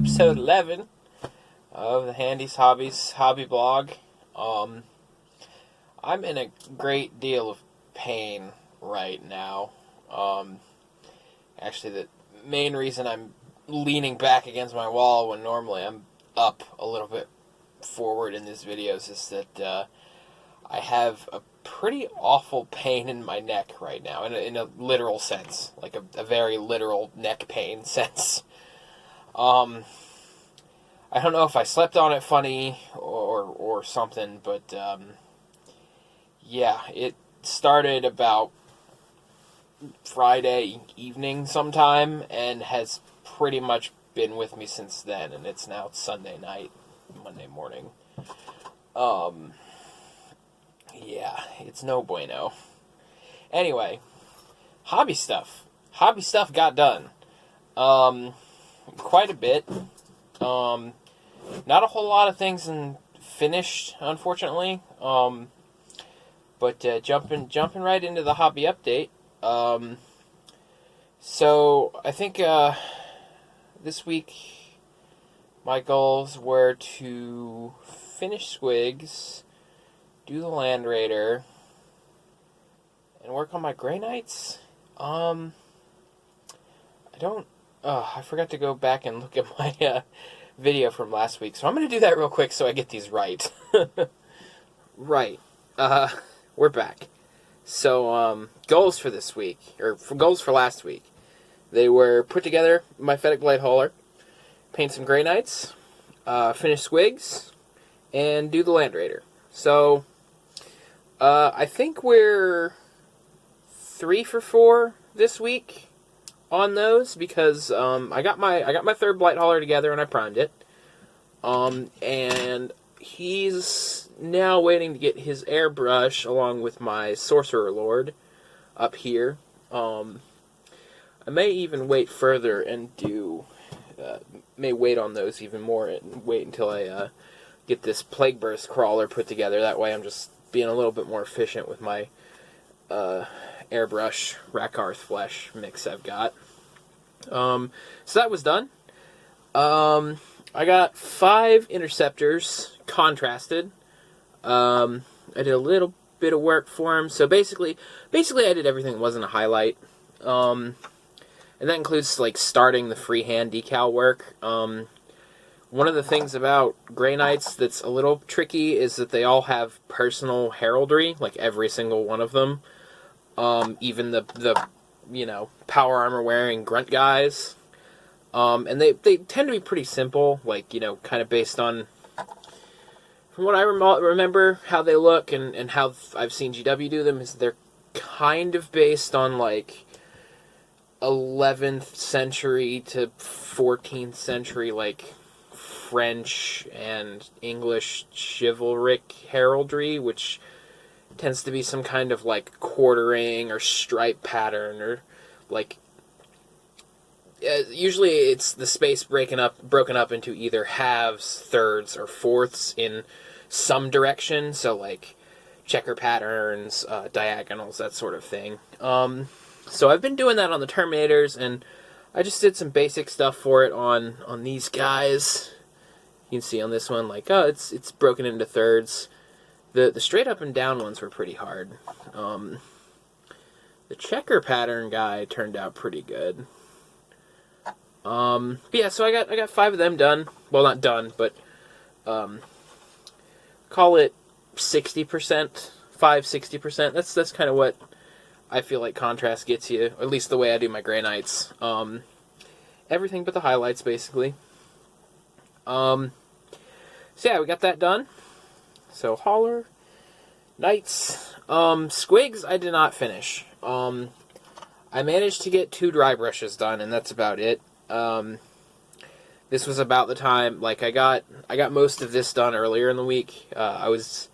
episode 11 of the Handy's Hobbies hobby blog. I'm in a great deal of pain right now. Actually, the main reason I'm leaning back against my wall when normally I'm up a little bit forward in these videos is that I have a pretty awful pain in my neck right now, in a literal sense, like a very literal neck pain sense. I don't know if I slept on it funny or something, but yeah, it started about Friday evening sometime and has pretty much been with me since then, and it's now Sunday night, Monday morning. Yeah, it's no bueno. Anyway, hobby stuff. Hobby stuff got done. Quite a bit. Not a whole lot of things finished, unfortunately. But jumping right into the hobby update. So I think this week my goals were to finish Squigs, do the Land Raider, and work on my Grey Knights. I forgot to go back and look at my video from last week, so I'm going to do that real quick so I get these right. Right. We're back. So, goals for this week, goals for last week. They were put together my Fennec Blade Hauler, paint some Grey Knights, finish Squigs, and do the Land Raider. So, I think we're 3 for 4 this week on those because I got my third Blight Hauler together and I primed it. And he's now waiting to get his airbrush along with my Sorcerer Lord up here. I may even wait further and may wait on those even more and wait until I get this Plague Burst Crawler put together. That way I'm just being a little bit more efficient with my airbrush Rakarth Flesh mix I've got. So that was done. I got 5 interceptors contrasted. I did a little bit of work for them. So basically I did everything that wasn't a highlight. And that includes like starting the freehand decal work. One of the things about Grey Knights that's a little tricky is that they all have personal heraldry, like every single one of them. Even the power armor wearing grunt guys. And they tend to be pretty simple, like, kind of based on, from what I remember, how they look and how I've seen GW do them, is they're kind of based on, like, 11th century to 14th century, like, French and English chivalric heraldry, which tends to be some kind of, like, quartering or stripe pattern, or, like, usually it's the space broken up into either halves, thirds, or fourths in some direction, so, like, checker patterns, diagonals, that sort of thing. So I've been doing that on the Terminators, and I just did some basic stuff for it on these guys. You can see on this one, like, it's broken into thirds. The straight up and down ones were pretty hard. The checker pattern guy turned out pretty good. But yeah, so I got 5 of them done. Well, not done, but call it 60%, 60%. That's kind of what I feel like contrast gets you, or at least the way I do my Grey Knights. Everything but the highlights, basically. So yeah, we got that done. So Hauler, Knights, Squigs I did not finish. I managed to get 2 dry brushes done, and that's about it. This was about the time, like, I got most of this done earlier in the week. I was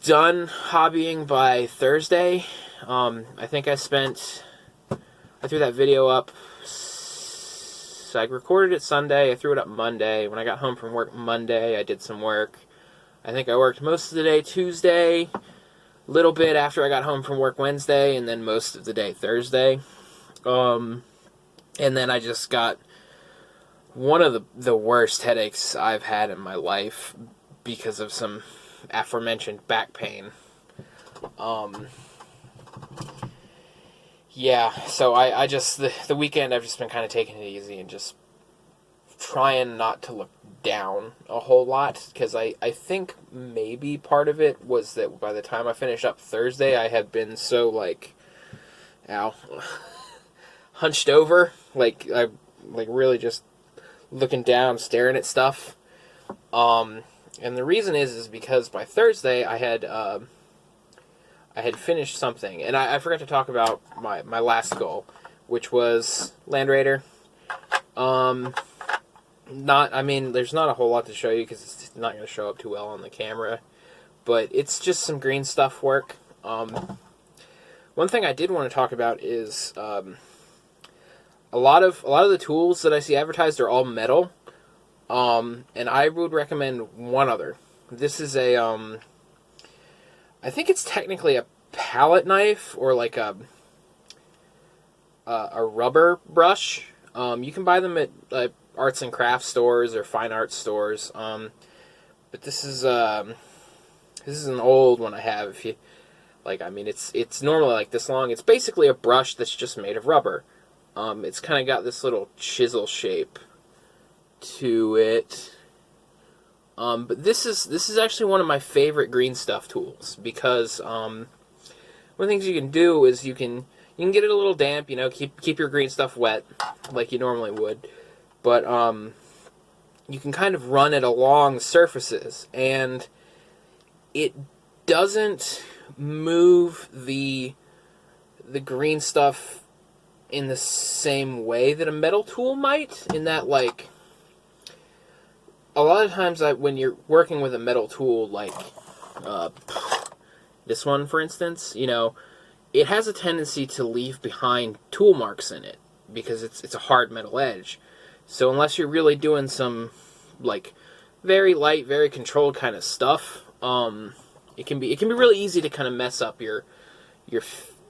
done hobbying by Thursday. I think I threw that video up, so I recorded it Sunday, I threw it up Monday. When I got home from work Monday, I did some work. I think I worked most of the day Tuesday, a little bit after I got home from work Wednesday, and then most of the day Thursday. And then I just got one of the worst headaches I've had in my life because of some aforementioned back pain. Yeah, so I just, the weekend I've just been kind of taking it easy and just trying not to look down a whole lot, because I think maybe part of it was that by the time I finished up Thursday, I had been so, like, hunched over, like, I, like, really just looking down, staring at stuff. And the reason is because by Thursday, I had finished something, and I forgot to talk about my last goal, which was Land Raider. There's not a whole lot to show you because it's not going to show up too well on the camera, but it's just some green stuff work. One thing I did want to talk about is a lot of the tools that I see advertised are all metal, and I would recommend one other. This is a I think it's technically a palette knife or like a rubber brush. You can buy them at arts and crafts stores or fine arts stores. But this is an old one I have. If you like, it's normally like this long. It's basically a brush that's just made of rubber. It's kind of got this little chisel shape to it. But this is actually one of my favorite green stuff tools, because one of the things you can do is you can get it a little damp, keep your green stuff wet like you normally would, but you can kind of run it along surfaces, and it doesn't move the green stuff in the same way that a metal tool might, in that, like, a lot of times when you're working with a metal tool, like this one, for instance, it has a tendency to leave behind tool marks in it because it's a hard metal edge. So unless you're really doing some, like, very light, very controlled kind of stuff, it can be really easy to kind of mess up your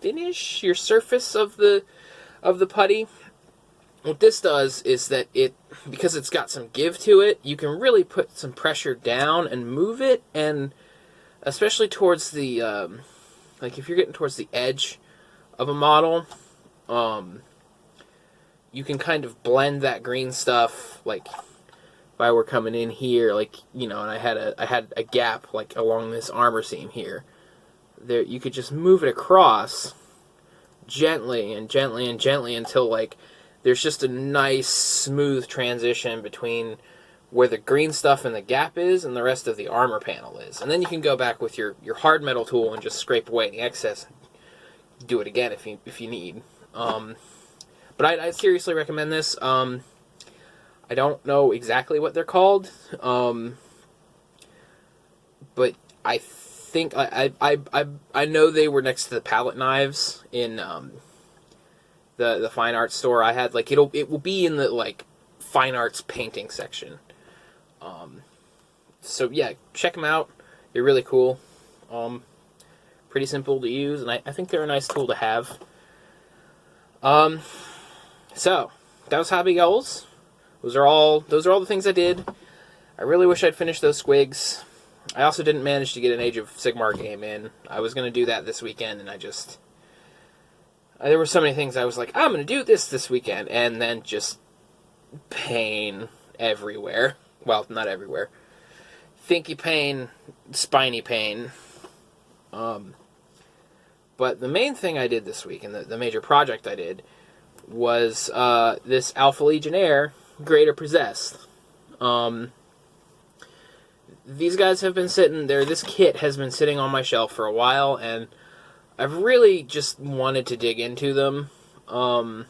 finish, your surface of the putty. What this does is that because it's got some give to it, you can really put some pressure down and move it, and especially towards the, like, if you're getting towards the edge of a model, you can kind of blend that green stuff, like, if I were coming in here, like, and I had a gap, like, along this armor seam here, there, you could just move it across gently and gently and gently until, like, there's just a nice, smooth transition between where the green stuff in the gap is and the rest of the armor panel is. And then you can go back with your hard metal tool and just scrape away any excess. Do it again if you need. But I seriously recommend this. I don't know exactly what they're called, but I think I know they were next to the palette knives in the fine arts store I had. Like, it will be in the, like, fine arts painting section. So yeah, check them out. They're really cool. Pretty simple to use, and I think they're a nice tool to have. So that was hobby goals. Those are all the things I did. I really wish I'd finished those squigs. I also didn't manage to get an Age of Sigmar game in. I was going to do that this weekend, and there were so many things I was like, I'm going to do this weekend, and then just pain everywhere. Well, not everywhere. Thinky pain, spiny pain. But the main thing I did this week, and the major project I did, was this Alpha Legionnaire, Greater Possessed. These guys have been sitting there. This kit has been sitting on my shelf for a while, and I've really just wanted to dig into them. And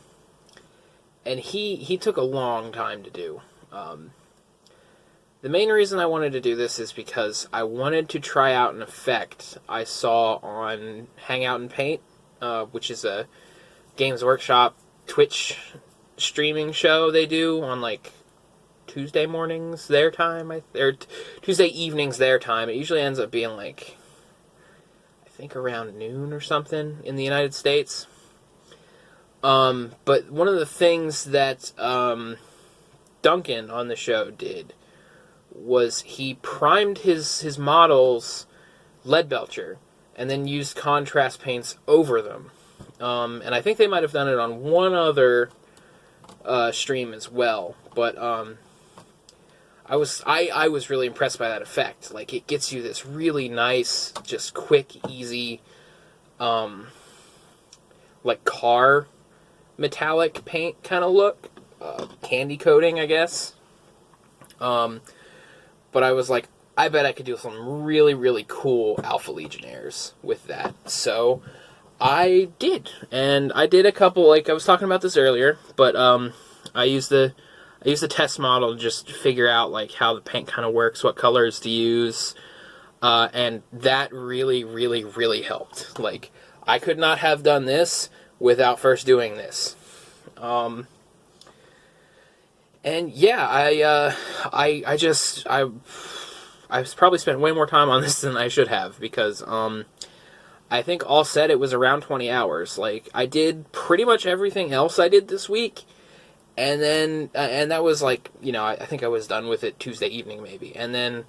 he took a long time to do. The main reason I wanted to do this is because I wanted to try out an effect I saw on Hangout and Paint, which is a Games Workshop Twitch streaming show they do on, like, Tuesday mornings their time, or Tuesday evenings their time. It usually ends up being, like, I think around noon or something in the United States. But one of the things that Duncan on the show did was he primed his models lead belcher and then used contrast paints over them. And I think they might have done it on one other stream as well. But I was really impressed by that effect. Like, it gets you this really nice, just quick, easy, like car metallic paint kind of look. Candy coating, I guess. But I was like, I bet I could do some really, really cool Alpha Legionnaires with that. So I did. And I did a couple, like I was talking about this earlier, but I used the test model to just figure out like how the paint kind of works, what colors to use. And that really, really, really helped. Like, I could not have done this without first doing this. And yeah, I probably spent way more time on this than I should have, because I think all said it was around 20 hours. Like, I did pretty much everything else I did this week, and then and that was like, you know, I think I was done with it Tuesday evening maybe, and then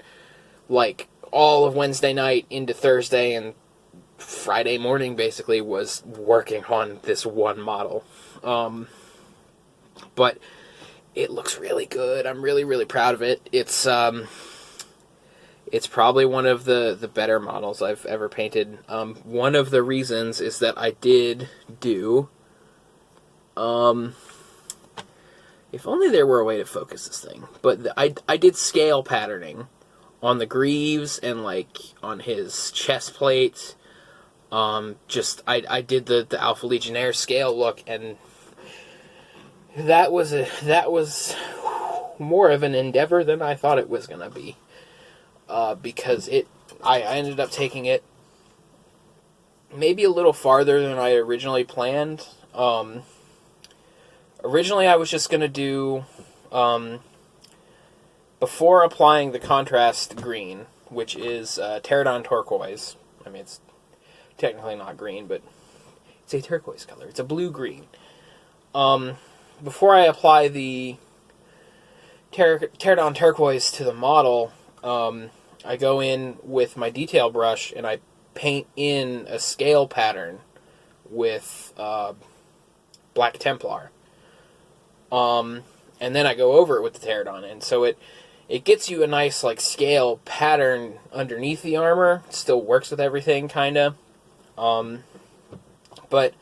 like all of Wednesday night into Thursday and Friday morning basically was working on this one model. But it looks really good. I'm really, really proud of it. It's probably one of the better models I've ever painted. One of the reasons is that I did do, if only there were a way to focus this thing, but I did scale patterning on the greaves and like on his chest plate. I did the Alpha Legionnaire scale look, and that was more of an endeavor than I thought it was gonna be. Because I ended up taking it maybe a little farther than I originally planned. Originally I was just gonna do, before applying the contrast green, which is Pterodon turquoise. I mean, it's technically not green, but it's a turquoise color. It's a blue-green. Before I apply the Pterodon turquoise to the model, I go in with my detail brush and I paint in a scale pattern with Black Templar. And then I go over it with the Pterodon, and so it gets you a nice like scale pattern underneath the armor. It still works with everything, kinda. But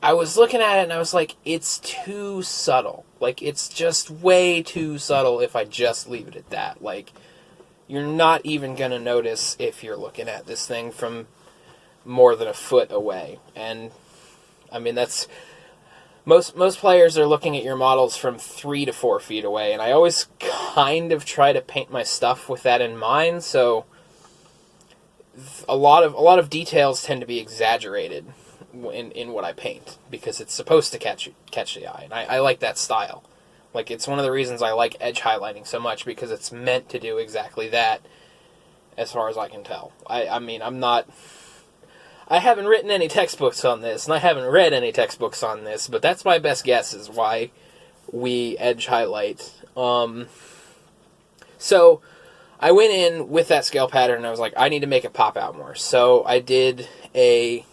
I was looking at it and I was like, it's too subtle. Like, it's just way too subtle if I just leave it at that. Like, you're not even going to notice if you're looking at this thing from more than a foot away. And, I mean, that's... Most players are looking at your models from 3 to 4 feet away, and I always kind of try to paint my stuff with that in mind, so a lot of details tend to be exaggerated in what I paint, because it's supposed to catch the eye, and I like that style. Like, it's one of the reasons I like edge highlighting so much, because it's meant to do exactly that, as far as I can tell. I mean, I haven't written any textbooks on this, and I haven't read any textbooks on this, but that's my best guess is why we edge highlight. So I went in with that scale pattern, and I was like, I need to make it pop out more. So I did a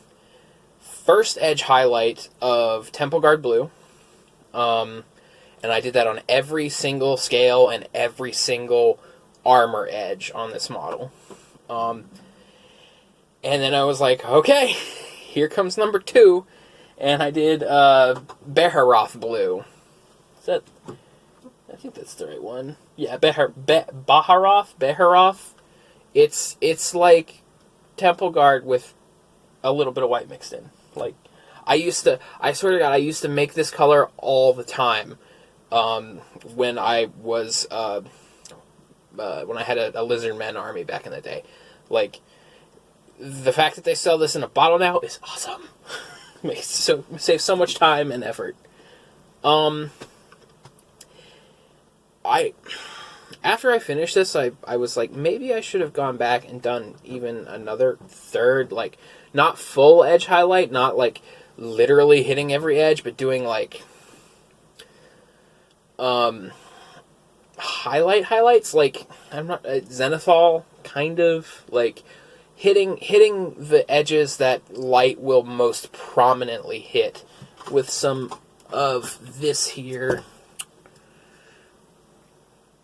first edge highlight of Temple Guard Blue, and I did that on every single scale and every single armor edge on this model. And then I was like, okay, here comes number 2, and I did Beharoth Blue. Is that? I think that's the right one. Yeah, Beharoth. It's like Temple Guard with a little bit of white mixed in. Like, I swear to God, I used to make this color all the time when I was when I had a Lizard Men army back in the day. Like, the fact that they sell this in a bottle now is awesome. Saves so much time and effort. After I finished this, I was like, maybe I should have gone back and done even another third, like, not full edge highlight, not like literally hitting every edge, but doing like highlights, like, I'm not, zenithal, kind of, like, hitting the edges that light will most prominently hit with some of this here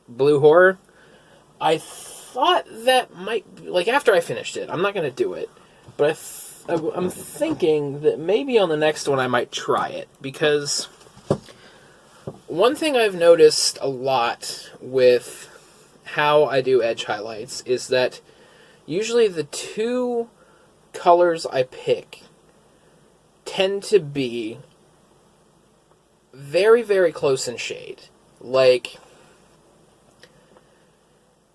blue horror. I thought that might, like, after I finished it, I'm not going to do it, but I'm thinking that maybe on the next one I might try it, because one thing I've noticed a lot with how I do edge highlights is that usually the two colors I pick tend to be very, very close in shade. Like,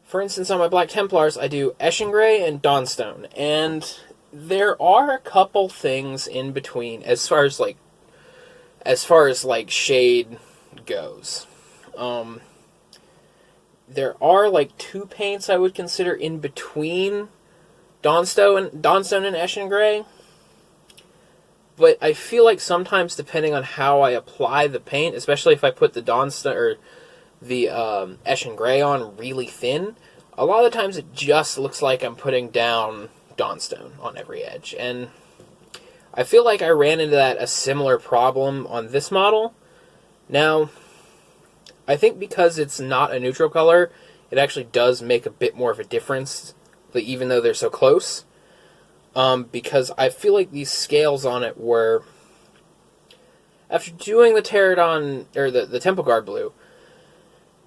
for instance, on my Black Templars, I do Eshin Gray and Dawnstone, and there are a couple things in between as far as shade goes. There are like two paints I would consider in between Dawnstone and Eshin Gray, but I feel like sometimes, depending on how I apply the paint, especially if I put the Dawnstone or the Eshin Gray on really thin, a lot of the times it just looks like I'm putting down Dawnstone on every edge. And I feel like I ran into a similar problem on this model. Now, I think because it's not a neutral color, it actually does make a bit more of a difference, even though they're so close. Because I feel like these scales on it were, after doing the Pterodon, or the Temple Guard blue,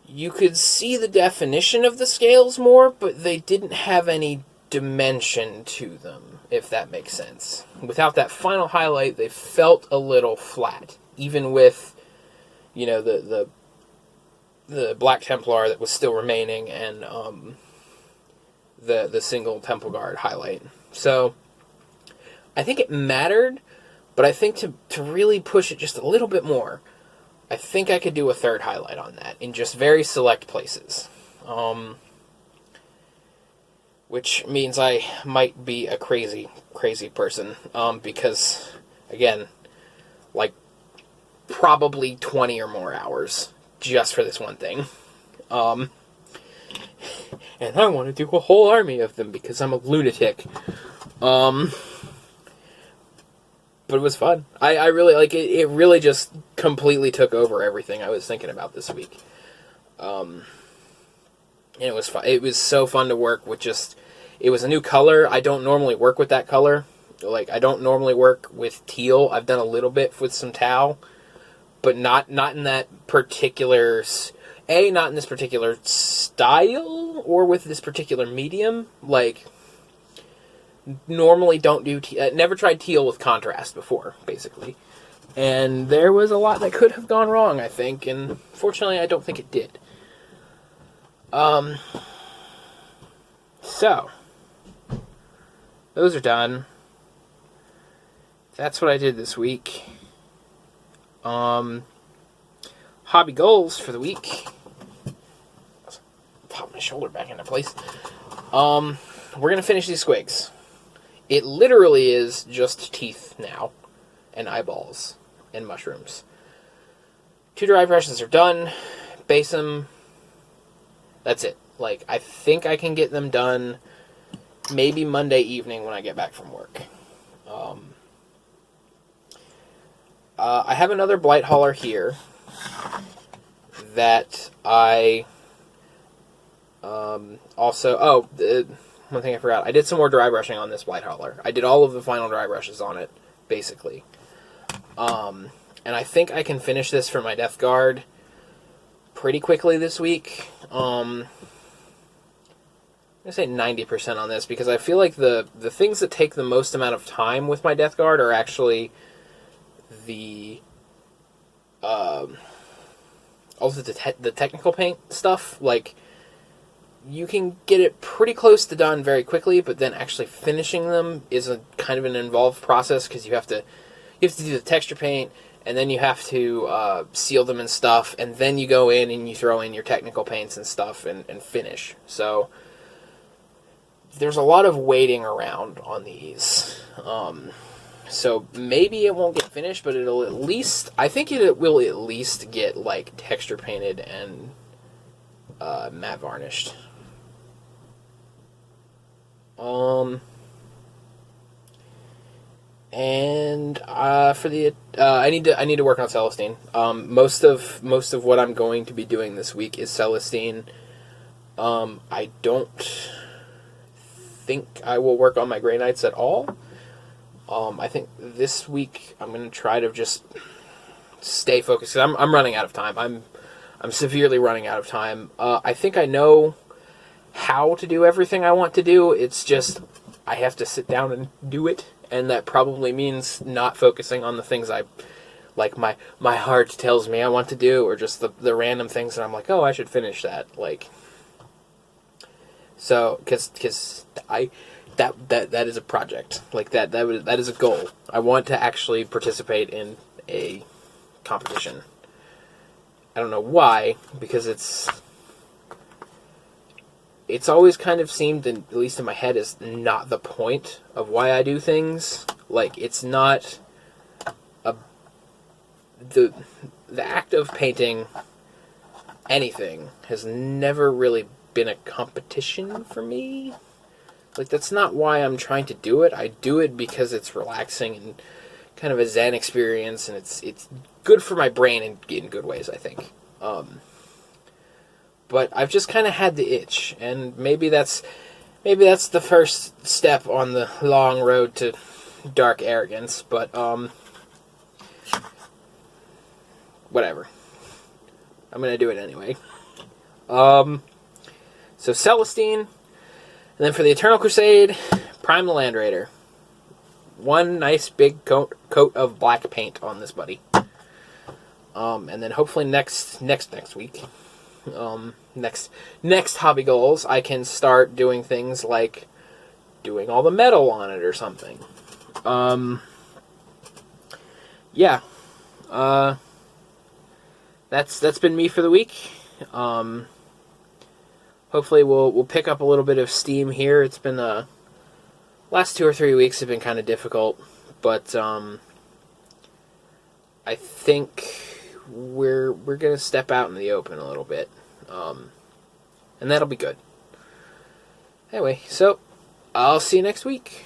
you could see the definition of the scales more, but they didn't have any dimension to them, if that makes sense. Without that final highlight, they felt a little flat, even with, you know, the Black Templar that was still remaining, and the single Temple Guard highlight. So I think it mattered, but I think to really push it just a little bit more, I think I could do a third highlight on that in just very select places. Which means I might be a crazy person, because, again, like, probably 20 or more hours just for this one thing. And I want to do a whole army of them because I'm a lunatic. But it was fun. I really, like, it really just completely took over everything I was thinking about this week. And it was fun. It was so fun to work with. It was a new color. I don't normally work with that color. Like, I don't normally work with teal. I've done a little bit with some tau, but not in that particular, not in this particular style, or with this particular medium. Like, normally don't do, never tried teal with contrast before, basically. And there was a lot that could have gone wrong, I think, and fortunately I don't think it did. So, those are done. That's what I did this week. Hobby goals for the week. Pop my shoulder back into place. We're gonna finish these squigs. It literally is just teeth now, and eyeballs, and mushrooms. 2 dry brushes are done. Base them. That's it. Like, I think I can get them done maybe Monday evening when I get back from work. I have another blight hauler here that I also... one thing I forgot. I did some more dry brushing on this blight hauler. I did all of the final dry brushes on it, basically. And I think I can finish this for my Death Guard pretty quickly this week. I'm going to say 90% on this, because I feel like the things that take the most amount of time with my Death Guard are actually also the technical paint stuff. Like, you can get it pretty close to done very quickly, but then actually finishing them is a kind of an involved process, because you have to do the texture paint, and then you have to seal them and stuff, and then you go in and you throw in your technical paints and stuff and finish. So there's a lot of waiting around on these. So maybe it won't get finished, but it'll at least, I think it will at least get, like, texture painted and matte varnished. And for the I need to work on Celestine. Most of what I'm going to be doing this week is Celestine. I don't think I will work on my Grey Knights at all. I think this week I'm going to try to just stay focused. 'Cause I'm running out of time. I'm severely running out of time. I think I know how to do everything I want to do. It's just I have to sit down and do it, and that probably means not focusing on the things I like my heart tells me I want to do, or just the random things that I'm like, oh, I should finish that. Like, so because I that is a project, like that is a goal. I want to actually participate in a competition. I don't know why, because it's always kind of seemed, at least in my head, is not the point of why I do things. Like, it's not the act of painting anything has never really been a competition for me. Like, that's not why I'm trying to do it. I do it because it's relaxing and kind of a zen experience, and it's good for my brain in good ways, I think. But I've just kind of had the itch, and maybe that's the first step on the long road to dark arrogance. But whatever, I'm gonna do it anyway. So Celestine, and then for the Eternal Crusade, prime the Land Raider. One nice big coat of black paint on this buddy. And then hopefully next week, next hobby goals, I can start doing things like doing all the metal on it or something. Yeah. That's been me for the week. Hopefully we'll pick up a little bit of steam here. It's been last 2 or 3 weeks have been kind of difficult, but I think we're gonna step out in the open a little bit, and that'll be good. Anyway, so I'll see you next week.